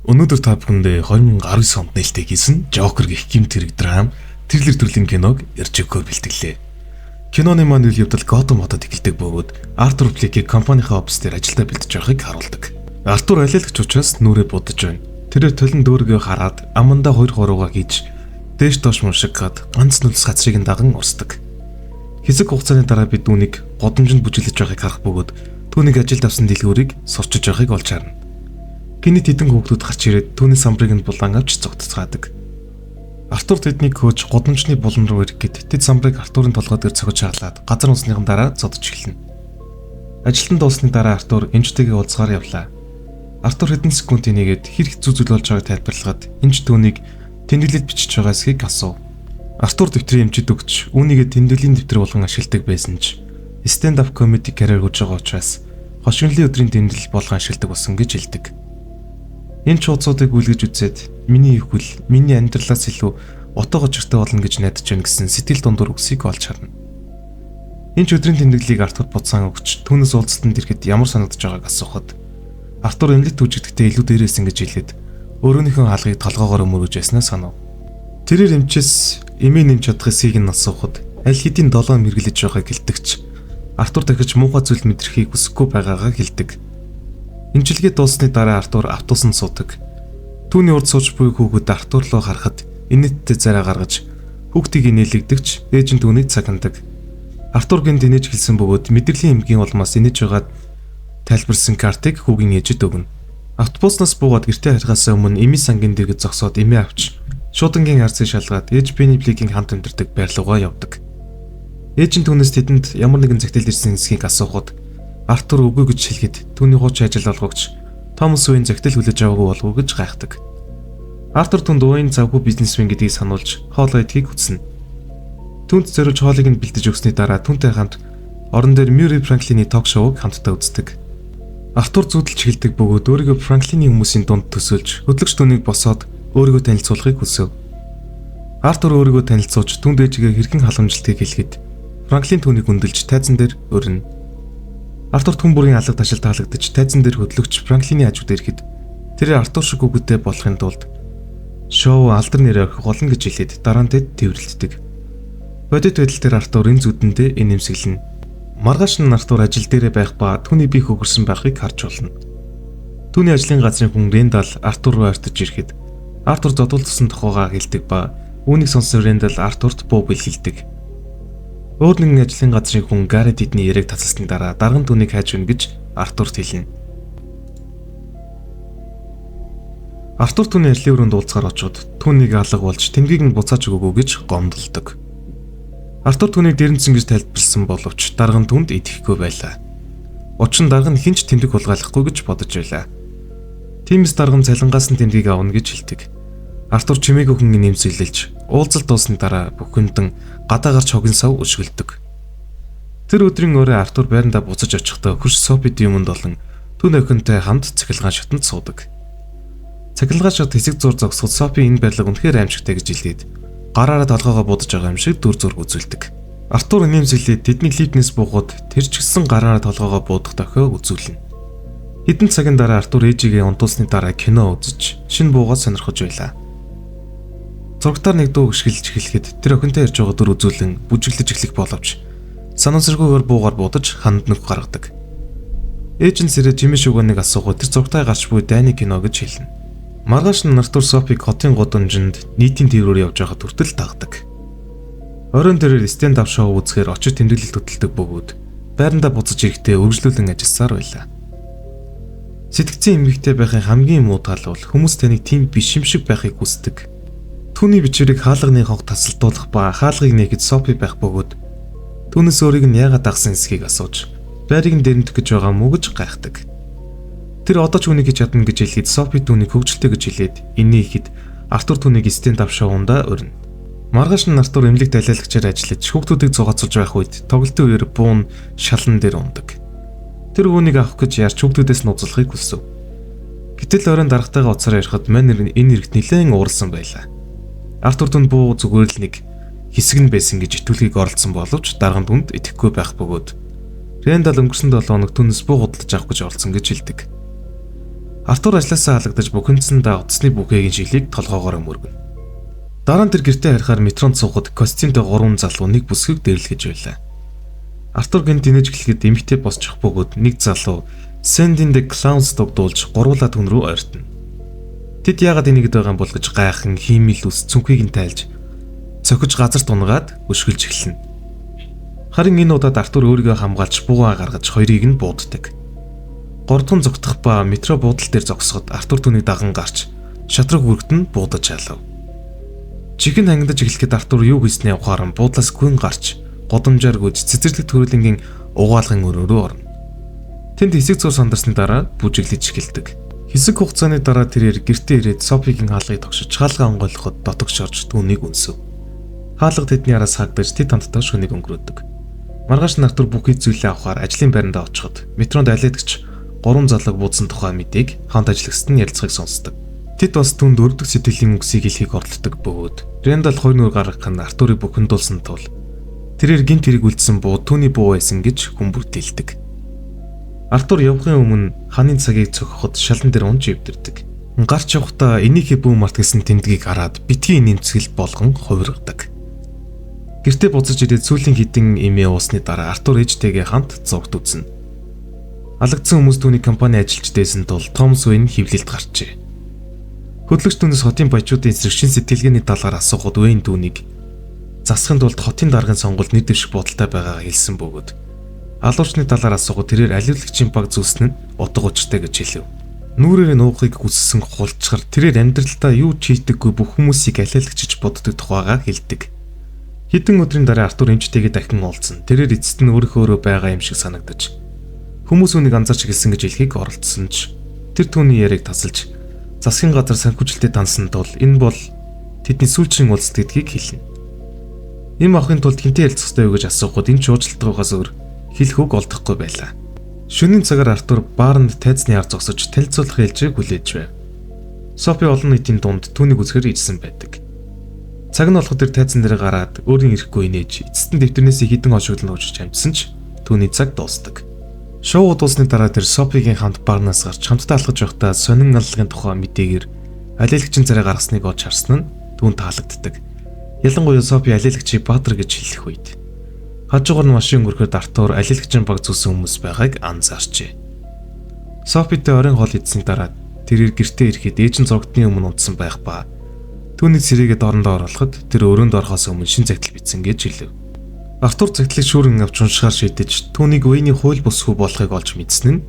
Өнөөдөр та бүхэндээ 2019 онд нээлттэй хийсэн Joker гэх гэмт хэрэг драм Триллер төрлийн киног ярьж өгөхөөр бэлтгэлээ. Киноны маань үйл явдал Готэм хотод эхэлдэг бөгөөд Артур Фликийг компанийн офис дээр ажилдаа бэлдэж байгааг харуулдаг. Артур алиалагч учраас нүрээ будаж байна. Тэрээр толон дөөргөө хараад амандаа 2-3 хийж дээш доош муншиг гад ганц нүлс хацрыг нь даган урсдаг. Хэсэг хугацааны дараа бид түүнийг годомжинд бүжиглэж байгааг харах бөгөөд түүнийг ажилд авсан дэлгүүрийг сурчиж байгааг олж харна. Гинэт хэдэн хүүхдүүд гарч ирээд түүний самбарыг нь булан авч цогтцгаадаг. Артур тэднийг хөөж годомжны булан руу ирэхэд тэд самбарыг Артурын толгой дээр цогж шаглаад газар усныхан дараа зодж эхэлнэ. Ажилтан дуусны дараа Артур эмчтэйгээ уулзгаар явлаа. Артур хэдэн секундын нэгэд хэрэг зүзүүл болж байгааг тайлбарлагад эмч түүнийг тэмдэглэлд бичиж байгаа эсхийг асуув. Артур дэвтрийн эмчид өгч үүнийгээ тэмдэглэлийн дэвтэр болгон ашигладаг байсан ч stand up comedy карьер хийж байгаа учраас хошигнлын өдрийн тэмдэглэл болгон ашигладаг болсон гэж хэлдэг. Энэ чуудсуудыг үлгэж үзээд миний их хөл миний амьдралаас илүү утга учиртай болно гэж найдаж байна гэсэн сэтгэл дундуур үгсийг олж харна. Энэ ч өдрийн тэмдэглэлийг Артур буцаан өгч түүнээс уулзалтанд ирэхэд ямар санагдаж байгааг асуухад Артур эмнэлэгт үжигдэхдээ илүү дээрээс ингэж хэлээд өөрөөнийхөө хаалгыг толгоогоор өмөрөж яснаа санав. Тэрээр эмчээс эмээ нэмж чадах эсийг нь асуухад аль хэдийн 7 мэргэлж байгааг хэлдэгч Артур дахиж муухай зүйл мэдрахийг хүсэхгүй байгаагаа хэлдэг. Эмчилгээ дууссаны дараа Артур автобусанд суудаг. Түүний урд сууж буй хүүхэд Артур руу харахад инээдтэй зараа гаргаж хүүхдийг инээлгдэгч ээж нь түүнийг цагандаг. Артур гинт инээж хэлсэн бөгөөд мэдрэлийн эмгийн улмаас инээж байгаад тайлбарсан картыг хүүгийн ээжэд өгнө. Автобуснаас буугаад гэртээ харихаас өмнө эми сангийн дэргэд зогсоод эмээ авч шуудангийн арцыг шалгаад ээж Бенефликийн хамт амьдардаг байр руугаа явдаг. Ээж нь түүнээс тэдэнд ямар нэгэн загтал ирсэн эсхийг асуухад Артур үгүй гэж хэлэхэд түүний хуучин ажил олгогч Томас Уэйн загтал хүлээж аваагүй болов уу гэж гайхдаг. Артур түнд Уэйн завгүй бизнесмен гэдгийг сануулж хоолоо идэхийг хүснэ. Түнд зориулж хоолыг нь бэлдэж өгсөний дараа түүнтэй хамт орон дээр Мюррей Франклины ток шоуг хамтдаа үздэг. Артур зүудэлж хэлдэг бөгөөд өөрийгөө Франклины хүмүүсийн дунд төсөөлж хөтлөгч түүнийг босоод өөрийгөө танилцуулахыг хүсэв. Артур өөрийгөө танилцуулж түнд ээжигээ хэрхэн халамжилтыг хэлэхэд Франклин түүнийг өндөлж тайзан дээр өрнө. Артур түн бүрийн алга ташил таалагдж тайзан дээр хөдлөгч Франклины хажууд ирэхэд тэр Артур шиг үгүйтэй болохын тулд шоу алдар нэрээр орхих болно гэж хэлээд дараа нь тэд тэрвэрлдэг. Бодит байдал дээр Артур энэ зүудэндээ инэмсэглэнэ. Маргааш нь Артур ажил дээрээ байх ба түүний бие хөгөрсөн байхыг харж болно. Түүний ажлын газрын хүн Рэндал Артур руу артж ирэхэд Артур зодуулсан тухайгаа хэлдэг ба үүнийг сонсон Рэндал Артурт буу бэлгэлдэг. Өөр нэгэн ажлын газрын хүн Гаррет эдний яриаг тасалсны дараа дарган түүнийг хайж өгнө гэж Артурт хэлнэ. Артур түүний ажлын өрөөнд уулзгаар очоод түүнийг алга болж тэмдгийг нь буцааж өгөөгүй гэж гомдолдог. Артур түүнийг дэрэнцэн гэж тайлбарлсан боловч дарган түнд итгэхгүй байлаа. Учир нь дарга нь хинч тэмдэг хулгайлахгүй гэж бодож байлаа. Тиймээс дарга нь цалингаас нь тэмдгийг авна гэж хэлдэг. Артур чимээг өхөн нэмсэглэлж уулзалт дуусны дараа бүхэндэн гадаа гарч хогийн сав өшгөлдөг. Тэр өдрийн өрөө Артур байрандаа буцаж очихдоо хөрш Софид юмд болон түүний охинтой хамт цахилгаан шатанд суудаг. Цахилгаан шат хэсэг зур зогсоход Софи энэ байрлал үнэхээр аимшигтай гэж хэлээд гараараа толгоогоо будаж байгаа юм шиг дүр зург үзүүлдэг. Артур нэмсэглээд тэдний лифтнээс буугаад тэр ч гэсэн гараараа толгоогоо буудах дохио үзүүлнэ. Хэдэн цагийн дараа Артур ээжигээ унтуулсны дараа кино үзэж шинэ буугаад сонирхож байлаа. Зургатаар нэг дуу гიშгэлж эхлэхэд тэр охинтой ярьж байгаа дүр үзүүлэн бүжиглэж эхлэх боловч санамсаргүйгээр буугаар будаж ханд нүх гаргадаг. Ээж нь сэрээ жимэ шүгэнийг асуухад тэр зургатаа гарч буй дайны кино гэж хэлнэ. Маргааш нь Артур Софиг хотын гудамжинд нийтийн тэрээр явж байхад хүртэл дагдаг. Оройн дээрээ stand up шоу үзэхээр очиж тэмдэглэлт хөтэлдэг бөгөөд байрандаа буцаж ирэхдээ үргэлжлүүлэн ажилласаар байлаа. Сэтгцэн эмэгтэй байхын хамгийн муу тал бол хүмүүс таныг тийм биш юм шиг байхыг хүсдэг. Түүний бичвэрийг хаалганы хонх тасалдуулах ба хаалгыг нээхэд Софи байх бөгөөд түүнээс өөрийг нь яагаад дагсан эсхийг асууж байрыг нь дэрэмдэх гэж байгаа мүү гэж гайхдаг. Тэр одоо ч үнийг хийж чадна гэж хэлэхэд Софи түүнийг хөвгөлтэй гэж хэлээд инээ ихэд Артур түүнийг stand up шоундаа өрнө. Маргааш нь Артур эмнэлэгт алиалагчаар ажиллаж хүүхдүүдийг зугаацуулж байх үед тоглолтын үеэр буун шалан дээр ундаг. Тэр үүнийг авах гэж ярьж хүүхдүүдээс нь узлахыг хүсв. Гэтэл оройн дарагтайгаа уцаараа ярихад манер энэ хэрэгт нэлээд ууралсан байлаа. Артур түнд буу зүгээр л нэг хэсэг нь байсан гэж итгүүлгийг оролцсон боловч дарган түнд итгэхгүй байх бөгөөд Рэндал өнгөрсөн 7 хоног түнэс буу худалдаж авах гэж оролцсон гэж хэлдэг. Артур ажлаасаа халагдаж бухимдсандаа утасны бүхээгийн шилийг толгоогоор мөргөнө. Дараа нь тэр гэртээ харихаар метронд суугаад костюмтэй 3 залуу нэг бүсгийг дэрлэгэж байлаа. Артур гэнт инээж гэлэхэд эмэгтэй босчих бөгөөд нэг залуу Send in the Clowns дуулж гуруула түн рүү ойртно. Тэд яагаад энийг байгаа юм бол гэж гайхан хиймэл ус цүнхийг нь тайлж цохиж газарт унгаад өшгөлж эхэлнэ. Харин энэ удаад Артур өөрийгөө хамгаалж буугаа гаргаж хоёрыг нь бууддаг. Гордхон зогтох ба метро буудал дээр зогсоход Артур түүнийг даган гарч шатраг бүрэгт нь буудаж алав. Чихэн хангидаж эхлэхэд Артур юу хийснээ ухааран буудлаас гүн гарч годомжаар гүйж цэцэрлэг төрөлнгийн угаалгын өрөө рүү орно. Тэнд хэсэг зур сандарсны дараа бүжиглэж эхэлдэг. Хэсэг хугацааны дараа тэрээр гэртээ ирээд Софигийн хаалгыг тогшиж хаалгаа онгойлгоход дотогш орж түүнийг үнсэв. Хаалга тэдний араас хагдаж тэд хамтдаа шөнийг өнгөрөөдөг. Маргааш нь Артур бүх зүйлээ авахаар ажлын байрандаа очиход метронд алиадагч 3 залууг буудсан тухай мэдээг хамт ажиллагчид нь ярилцахыг сонсдог. Тэд бас түнд өрдөг сэтгэлийн үгсийг хэлхийг оролддог бөгөөд Рэндал хоёр нүр гаргах нь Артурыг бухимдуулсан тул тэрээр гинт хэрэг үлдсэн буу түүний буу байсан гэж хүн бүртэлдэг. Артур явахын өмнө ханын цагийг цохиход шалан дээр унж өвдөрдөг. Гарч явахдаа энийхээ бүү март гэсэн тэмдгийг хараад битгий нэмцгэл болгон хувиргадаг. Гэртээ буцаж ирээд сүүлийн хідэн эмээ уусны дараа Артур ээжтэйгээ хамт зогт үзнэ. Алагдсан хүмүүс түүний компани ажилчдээсэн тул Томс Уэйн хөвлөлд гарчээ. Хөдлөгч түүнээс хотын баячуудын эсрэг шин сэтгэлгээний талаар асуухад Уэйн түүнийг засахын тулд хотын даргын сонгуульд нэр дэвших бодолтой байгаагаа хэлсэн бөгөөд алуурчны талаар асуухад тэрээр аливлагчийн баг зүснэ нь утга учиртай гэж хэлв. Нүрээр нуухыг хүссэн хулчгаар тэрээр амьдралдаа юу ч хийдэггүй бүх хүмүүсийг алиалагчиж боддог тухайга хэлдэг. Хэдэн өдрийн дараа Артур эмчтэйгээ дахин уулзсан. Тэрээр эцэст нь өөрөөр байгаа юм шиг санагдаж хүмүүс үнийг анзаарч эхэлсэн гэж хэлхийг оролдсон ч тэр түүний яриаг тасалж засгийн газар санхүүжилтэд тансан тул энэ бол тэдний сүүлчийн уулзалт гэдгийг хэлнэ. Им авахын тулд хинтээ ярилцах ёстой юу гэж асуухад энэ чуучлалтгүйгээс өөр хэлэх үг олдохгүй байлаа. Шөнийн цагаар Артур бааранд тайзны ар зогсож танилцуулах ээлжийг хүлээж байв. Софи олон нийтийн дунд түүнийг үзэхээр ижсэн байдаг. Цаг нь болоход тэр тайзан дээр гараад өөрийн ирэхгүй инээж эцэст нь дэвтэрнээс хідэн хошигдлон уужиж амжсан ч түүний цаг дуусдаг. Шоу дуусны дараа тэр Софигийн хамт баарнаас гарч хамтдаа алхаж байхдаа сонин аллагын тухай мэдээгээр алиалагчийн царай гаргасныг олж харсан нь түүнд таалагддаг. Ялангуяа Софи алиалагчийг Баатар гэж хэлэх үед хажуугаар нь машин өнгөрөхөд Артур алиалагчийн баг зүүсэн хүмүүс байгааг анзаарчээ. Софитэй оройн хоол идсэний дараа тэрээр гэртээ ирэхэд ээж нь зургатны өмнө унтсан байх ба түүний цэрээгээ доорондоо оруулахад тэр өрөөнд орохоос өмнө шин загтал бичсэн гэж хэлв. Артур загтлыг шүүрэн авч уншихаар шийдэж түүнийг Уэйний хууль бус хүү болохыг олж мэдсэн нь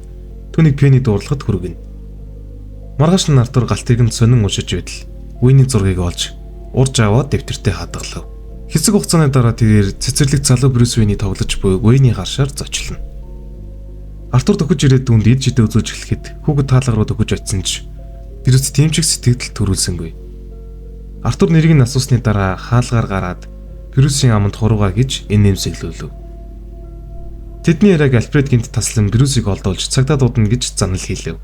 түүнийг Пенни дууралгад хүргэнэ. Маргааш нь Артур галтыг нь сонин уншиж байтал Уэйний зургийг олж урж аваад дэвтэртээ хадгалав. Хэсэг хугацааны дараа тэрээр цэцэрлэг залуу Брюс Уэйний тоглож буй Уэйний гаршаар зочлоно. Артур төгөж ирээд түүнд ид жидээ үзүүлж эхлэхэд хүүхэд таалга руу төгөж очисон ч Брюс тэмчиг сэтгэл төрүүлсэнгүй. Артур нэрийг нь асуусны дараа хаалгаар гараад Брюсийн аманд хуруугаа гэж инээмсэглүүлв. Тэдний яриаг Альфред гинт таслан Брюсийг олдуулж цагдаа дуудана гэж занал хийлэв.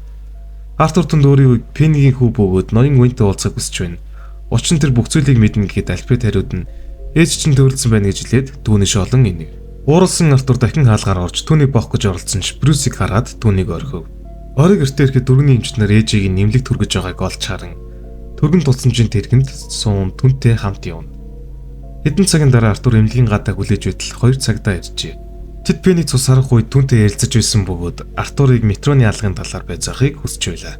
Артур түнд өөрийн Пеннигийн хүү бөгөөд ноён Уэйнтэй уулзах хүсэж байна. Учир нь тэр бүх зүйлийг мэднэ гэхэд Альфред хариуд нь ээж чинь төрөлдсөн байна гэж хэлээд түүнийш олон инэв. Ууралсан Артур дахин хаалгаар орж түүнийг боох гэж оролцсон ч Брюсийг хараад түүнийг орхив. Орой гэртээ ирэхэд дөрөвний эмчнэр ээжийг нэмлэг түргэж байгааг олж харан түргэн тулцамжийн тэргэнд суун түнтэй хамт явна. Хэдэн цагийн дараа Артур эмнэлгийн гадаа хүлээж байтал 2 цагтаа иржээ. Тэд Пеннийг цус харах үед түүнтэй ярилцаж байсан бөгөөд Артурыг метроны алгын талаар байцаахыг хүсэж байлаа.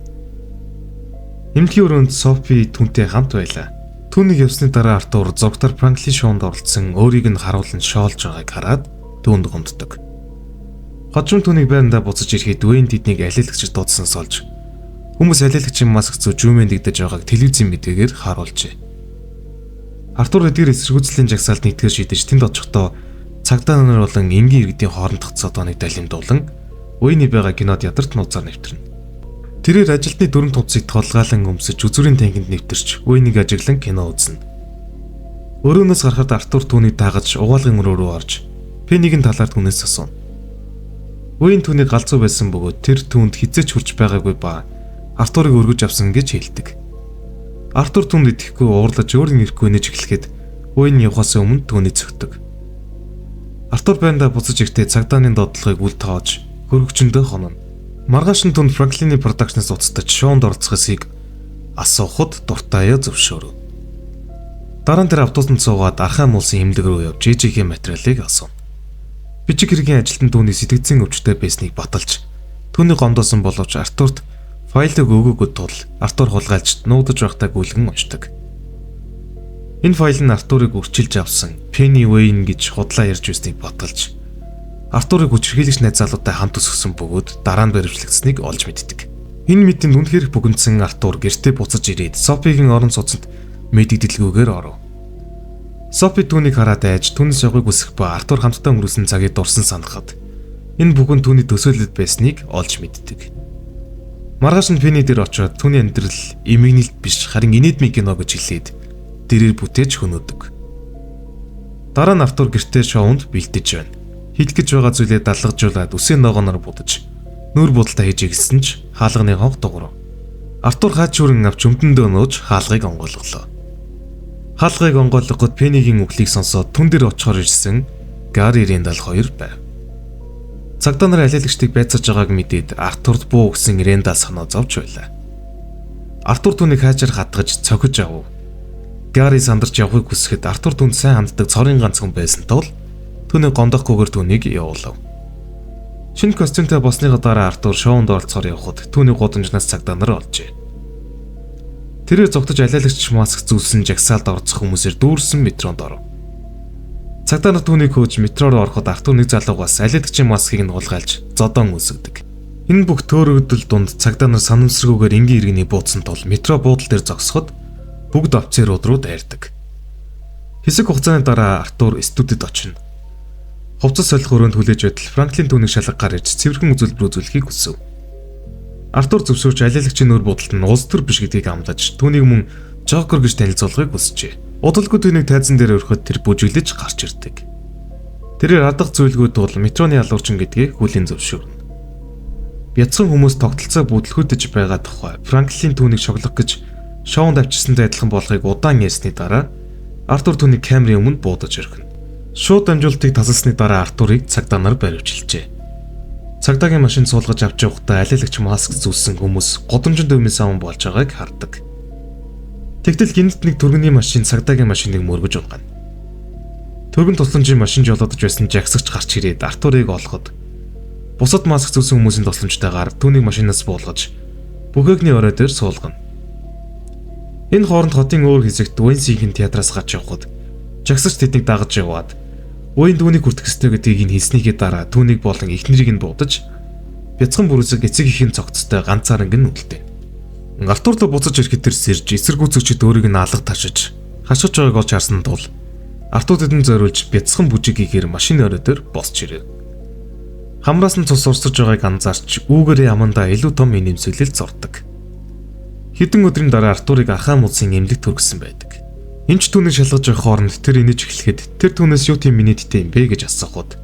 Эмнэлгийн өрөөнд Софи түүнтэй хамт байлаа. Түүнийг явсны дараа Артур зургатаар Франклин шоунд оролцсон өөрийг нь харуулan шоолж байгааг хараад түүнд гомддог. Хожим түүнийг байрандаа буцаж ирэхэд Уэйн тэднийг алиалагчид дуудсан солж хүмүүс алиалагчийн маск зүү жүүмэн дэгдэж байгааг телевизийн мэдээгээр харуулжээ. Артур эдгээр эсэргүүцлийн жагсаалд нэгтгэж шийдэж тэнд очихдоо цагдаа нар болон энгийн иргэдийн хоорондох цодооныг далимдуулан Уэйний байгаа кинод ядарт нууцаар нэвтрэнэ. Тэрээр ажилтны дөрөв тунцыг толгаалan өмсөж үзүүрийн танхимд нэвтэрч Уэйнийг ажиглан кино үзнэ. Өрөөнөөс гарахад Артур түүнийг даагаж угаалгын өрөө рүү орж Пеннигийн талаар түүнээс асуув. Уэйн түүнийг галзуу байсан бөгөөд тэр түүнд хизээч хүрч байгаагүй ба Артурыг өргөж авсан гэж хэлдэг. Артур түнд итгэхгүй уурлаж өөрийн ирэхгүй нэж эхлэхэд Уэйн явахаас өмнө түүний цогтөг. Артур байндаа буцаж ирэхдээ цагдааны доотлогыг үл тоож хөргөчөндөө хонно. Маргааш нь түн Франклины продакшнаас уцтаж шоунд оролцохыг асуухад дуртаяа зөвшөөрөв. Дараа нь тэр автобусанд суугаад архаа муулсан эмнэлэг рүү явж жижигхэн материалыг асуув. Бичиг хэргийн ажилтан түүний сэтгцэн өвчтэй байсныг баталж түүний гомдоосон боловч Артурт файлыг өгөөгүй тул Артур хулгайлж нуудаж байхдаа гүйлгэн уншдаг. Энэ файл нь Артурыг үрчилж авсан Penny Wayne гэж худлаа ярьж байсныг баталж Артурыг хүчирхийлэгч найз залуутай хамт өсгсөн бөгөөд дараа нь баримтлагдсныг олж мэддэг. Энэ мэдээнд үнэхээр богинодсон Артур гэртээ буцаж ирээд Софигийн орон сууцнд мэдэгдэлгүйгээр оров. Софи түүнийг хараад айж түүнээс явахыг хүсэх ба Артур хамтдаа өнгөрүүлсэн цагийг дурсан санахад энэ бүхэн түүний төсөөлөлд байсныг олж мэддэг. Маргааш нь Penny дээр очиод түүний амьдрал эмгэнэлт биш харин инэдмийн кино гэж хэлээд дэрээр бүтээж хөнөөдөг. Дараа нь Артур гэртээ шоунд бэлдэж байна. Хийх гэж байгаа зүйлээ далгажуулаад үсээ ногооноор будаж нүүр будалтаа хийж игсэн ч хаалганы хонх дуурав. Артур хаач хүрэн авч өмдөндөө нууж хаалгыг онгойлголоо. Хаалгыг онгойлгоход Penny-гийн үглийг сонсоод түн дээр очихоор ирсэн Gary Randall 2 байв. Цагдаа нар алиалагчдыг байцааж байгааг мэдээд Артурд буу өгсөн Randall санаа зовж байлаа. Артур түүнийг хаачаар хатгаж цохиж авав. Gary сандарч явахыг хүсэхэд Артур түнд сайн ханддаг цорын ганц хүн байсан тул түүний гомдохгүйгээр түүнийг явуулав. Шинэ костюмтай болсныхаа дараа Артур шоунд оролцохоор явхад түүний гудамжнаас цагдаа нар олжээ. Тэрээр зогтож алиалагч маск зүүлсэн жагсаалд орцох хүмүүсээр дүүрсэн метронд оров. Цагдаа нар түүнийг хөөж метро руу ороход Артур нэг залуугаас алиалагчийн маскыг нь хулгайлж зодон үсгдэг. Энэ бүх төөрөгдөл дунд цагдаа нар санамсаргүйгээр энгийн иргэний буудсан тул метро буудал дээр зогсоход бүгд офицерууд руу дайрдаг. Хэсэг хугацааны дараа Артур студид очино. Хувцас солих өрөөнд хүлээж байтал Франклин түүнийг шалга гаргаж цэвэрхэн үзүүлбэр үзүүлэхийг хүсв. Артур зөвшөөрч алиалагчийн нөр будалд нь улс төр биш гэдгийг амлаж түүнийг мөн Жокер гэж танилцуулахыг хүсжээ. Удалгүй түүнийг тайзан дээр өрхөд тэр бүжиглэж гарч ирдэг. Тэрээр адах зүйлгүй тул метроны алуурчин гэдгийг хүлээн зөвшөөрнө. Бяцхан хүмүүс тогтолцоо бүдлгүүдэж байгаа тухай Франклин түүнийг шоглох гэж шоунд авчирсантай адилхан болохыг удаан ярьсны дараа Артур түүнийг камерын өмнө буудаж орхино. Шууд амжуултыг тасалсны дараа Артурыг цагдаа нар баривчилжээ. Цагдаагийн машин суулгаж авч явахдаа алиалагч маск зүүсэн хүмүүс годомжин дэвмийн савн болж байгааг хардаг. Тэгтэл гинт нэг түргэний машин цагдаагийн машиныг мөргөж унгана. Түргэн тусламжийн машин жолоодож байсан жагсагч гарч ирээд Артурыг олоход бусад маск зүүсэн хүмүүсийн тусламжтайгаар түүнийг машинаас буулгаж бүхээгний орой дээр суулгана. Энэ хооронд хотын өөр хэсэгт Уэнсигийн театраас гарч явхад жагсагч тэднийг дагаж яваад Уэйн түүнийг хүртэх ёстой гэдгийг нь хэлснийхээ дараа түүнийг болон эхнэрийг нь буудаж бяцхан бүрүсэг эцэг ихийн цогцтой ганцаарнг нь үлдээ. Артур руу буцаж ирэхэд тэр сэрж эсэргүүцэгчд өөрийг нь алга ташиж хашиж байгааг олж харсан тул Артур тэдэнд зориулж бяцхан бүжиг хийхээр машины орой дээр босч ирэв. Хамраас нь цус урсаж байгааг анзаарч үүгээрээ амандаа илүү том инээмсэглэл зурдаг. Хэдэн өдрийн дараа Артурыг архаа мулсын эмнэлэгт төргсөн байдаг. Энд ч түүнийг шалгаж явах хооронд тэр инээж эхлэхэд тэр түүнээс юу тийм минийдтэй юм бэ гэж асуухад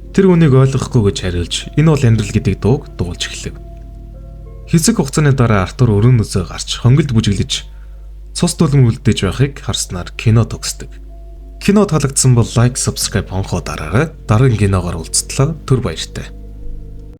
тэр үнийг ойлгохгүй гэж хариулж энэ бол амьдрал гэдэг дууг дуулж эхлэв. Хэсэг хугацааны дараа Артур өрөөнөөсөө гарч хонголд бүжиглэж цус дулам үлдээж байхыг харснаар кино төгсдөг. Кино таалагдсан бол лайк, subscribe хонхоо дараарай. Дараагийн киногоор уулзтлаа. Түр баяртай.